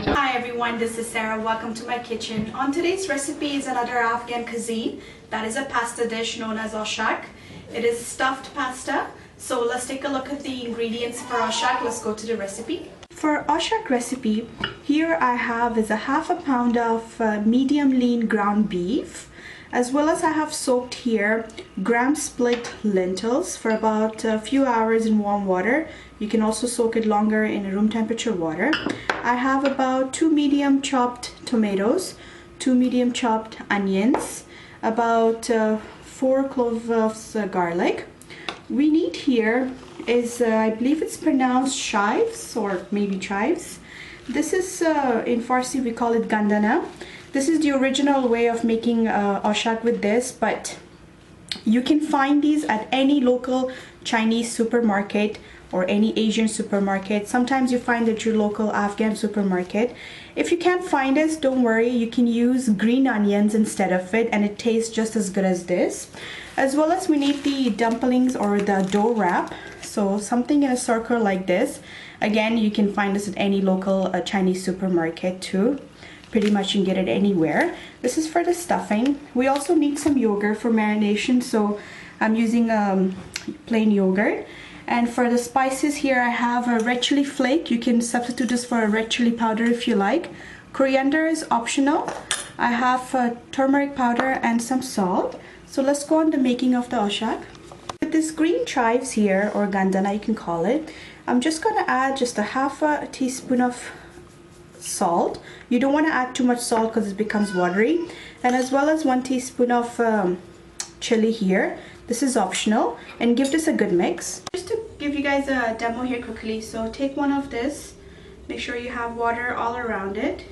Hi everyone, this is Sarah. Welcome to my kitchen. On today's recipe is another Afghan cuisine. That is a pasta dish known as Ashak. It is stuffed pasta. So let's take a look at the ingredients for Ashak. Let's go to the recipe. For Ashak recipe, here I have is a half a pound of medium lean ground beef, as well as I have soaked here gram split lentils for about a few hours in warm water. You can also soak it longer in room temperature water. I have about 2 medium chopped tomatoes, 2 medium chopped onions, about 4 cloves of garlic. We need here is, I believe it's pronounced chives or maybe chives. This is, in Farsi we call it gandana. This is the original way of making Ashak with this, but you can find these at any local Chinese supermarket or any Asian supermarket. Sometimes you find at your local Afghan supermarket. If you can't find this, don't worry, you can use green onions instead of it and it tastes just as good as this. As well as we need the dumplings or the dough wrap. So something in a circle like this. Again, you can find this at any local Chinese supermarket too. Pretty much you can get it anywhere. This is for the stuffing. We also need some yogurt for marination, so I'm using plain yogurt. And for the spices here, I have a red chili flake. You can substitute this for a red chili powder if you like. Coriander is optional. I have turmeric powder and some salt. So let's go on the making of the Ashak. With this green chives here, or gandana you can call it, I'm just going to add just a half a teaspoon of salt. You don't want to add too much salt because it becomes watery. And as well as 1 teaspoon of chili here. This is optional, and give this a good mix. Just to give you guys a demo here quickly, so take one of this, make sure you have water all around it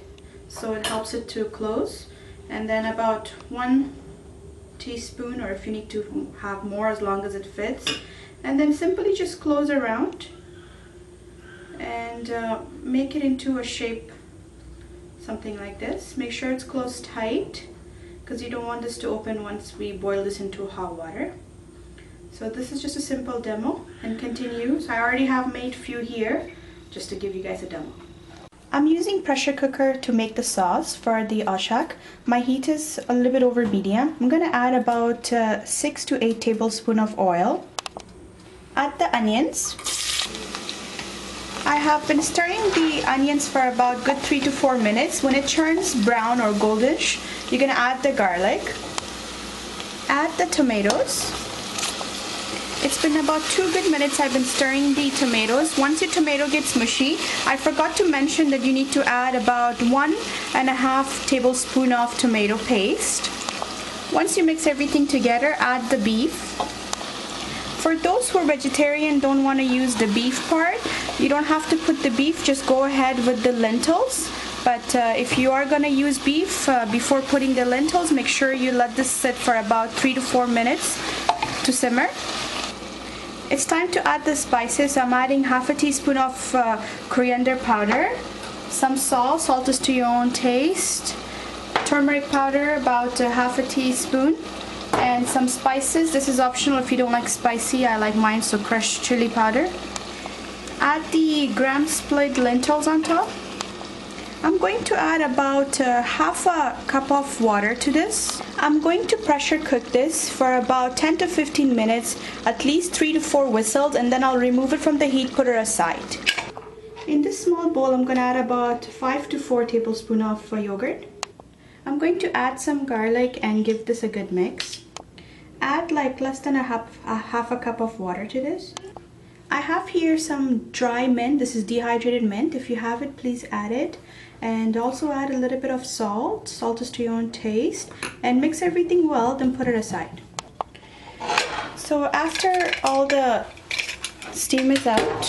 so it helps it to close, and then about 1 teaspoon, or if you need to have more as long as it fits, and then simply just close around and make it into a shape something like this. Make sure it's closed tight because you don't want this to open once we boil this into hot water. So this is just a simple demo, and continue. So I already have made few here just to give you guys a demo. I'm using pressure cooker to make the sauce for the Ashak. My heat is a little bit over medium. I'm going to add about 6 to 8 tablespoons of oil. Add the onions. I have been stirring the onions for about good 3 to 4 minutes. When it turns brown or goldish, you're going to add the garlic. Add the tomatoes. It's been about 2 good minutes I've been stirring the tomatoes. Once your tomato gets mushy, I forgot to mention that you need to add about 1.5 tablespoons of tomato paste. Once you mix everything together, add the beef. For those who are vegetarian, don't want to use the beef part, you don't have to put the beef, just go ahead with the lentils. But if you are going to use beef, before putting the lentils, make sure you let this sit for about 3 to 4 minutes to simmer. It's time to add the spices. I'm adding half a teaspoon of coriander powder, some salt, salt is to your own taste, turmeric powder, about half a teaspoon, and some spices. This is optional if you don't like spicy. I like mine, so crushed chili powder. Add the gram split lentils on top. I'm going to add about half a cup of water to this. I'm going to pressure cook this for about 10 to 15 minutes, at least 3 to 4 whistles, and then I'll remove it from the heat, put it aside. In this small bowl, I'm going to add about 5 to 4 tablespoons of yogurt. I'm going to add some garlic and give this a good mix. Add like less than a half a cup of water to this. I have here some dry mint. This is dehydrated mint. If you have it, please add it. And also add a little bit of salt. Salt is to your own taste. And mix everything well, then put it aside. So after all the steam is out,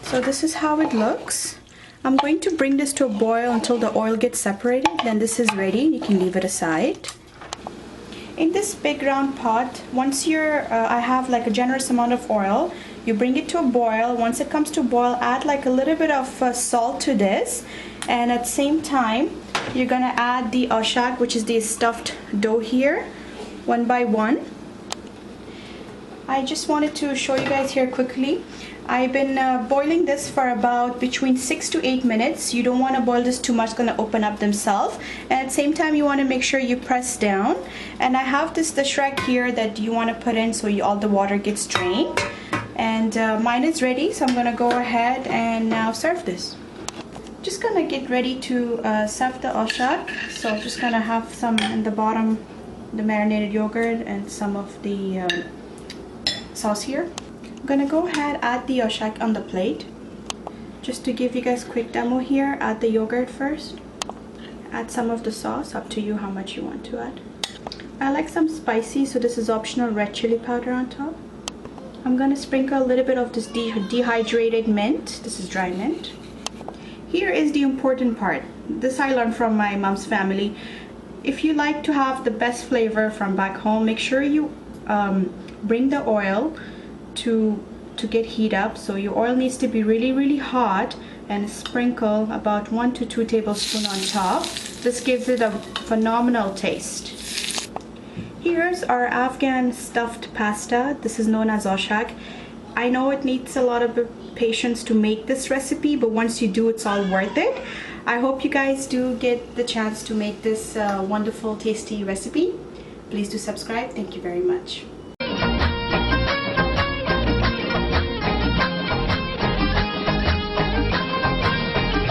so this is how it looks. I'm going to bring this to a boil until the oil gets separated. Then this is ready. You can leave it aside. In this big round pot, once I have like a generous amount of oil, you bring it to a boil. Once it comes to boil, add like a little bit of salt to this, and at the same time you're gonna add the ashak, which is the stuffed dough here, one by one. I just wanted to show you guys here quickly. I've been boiling this for about between 6 to 8 minutes. You don't want to boil this too much, it's going to open up themselves. And at the same time, you want to make sure you press down. And I have the Ashak here that you want to put in so all the water gets drained. And mine is ready, so I'm going to go ahead and now serve this. Just going to get ready to serve the ashak. So I'm just going to have some in the bottom, the marinated yogurt, and some of the sauce here. I'm gonna go ahead add the ashak on the plate. Just to give you guys a quick demo here, add the yogurt first. Add some of the sauce, up to you how much you want to add. I like some spicy, so this is optional red chili powder on top. I'm gonna sprinkle a little bit of this dehydrated mint. This is dry mint. Here is the important part. This I learned from my mom's family. If you like to have the best flavor from back home, make sure you bring the oil to get heat up. So your oil needs to be really hot, and sprinkle about 1 to 2 tablespoons on top. This gives it a phenomenal taste. Here's our Afghan stuffed pasta. This is known as ashak. I know it needs a lot of patience to make this recipe, but once you do, it's all worth it. I hope you guys do get the chance to make this wonderful tasty recipe. Please do subscribe. Thank you very much.